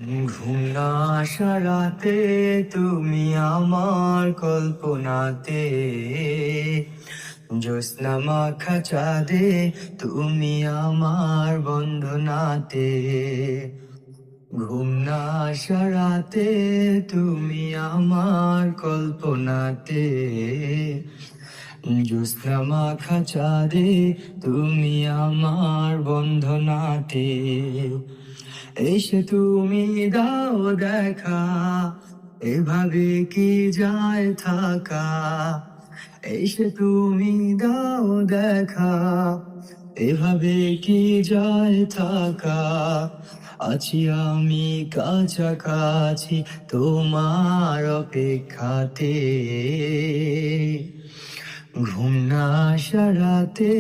ঘুম না আসা রাতে তুমি আমার কল্পনাতে, জ্যোৎস্না মাখা চাঁদে তুমি আমার বন্ধনাতে। ঘুম না আসা রাতে তুমি আমার কল্পনাতে, জ্যোৎস্না মাখা চাঁদে তুমি আমার বন্ধনাতে। এসে তুমি দাও দেখা, এভাবে কি যায় থাকা। এসে তুমি দাও দেখা, এভাবে কি যায় থাকা। আছি আমি কাছাকাছি তোমার অপেক্ষাতে। ঘুম না আসা রাতে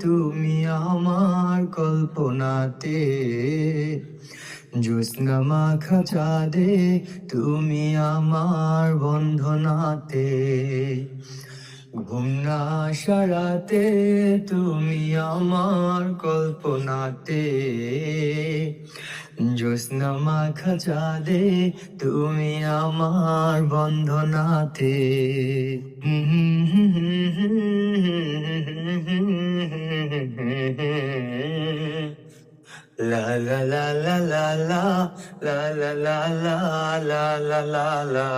তুমি আমার কল্পনাতে, জ্যোৎস্না মাখা চাঁদে তুমি আমার বন্ধনাতে। ঘুম না আসা রাতে তুমি আমার কল্পনাতে, জ্যোৎস্না মাখা চাঁদে তুমি আমার বন্ধনাতে। লা লা লা লা লা লা লা লা লা লা লা লা লা।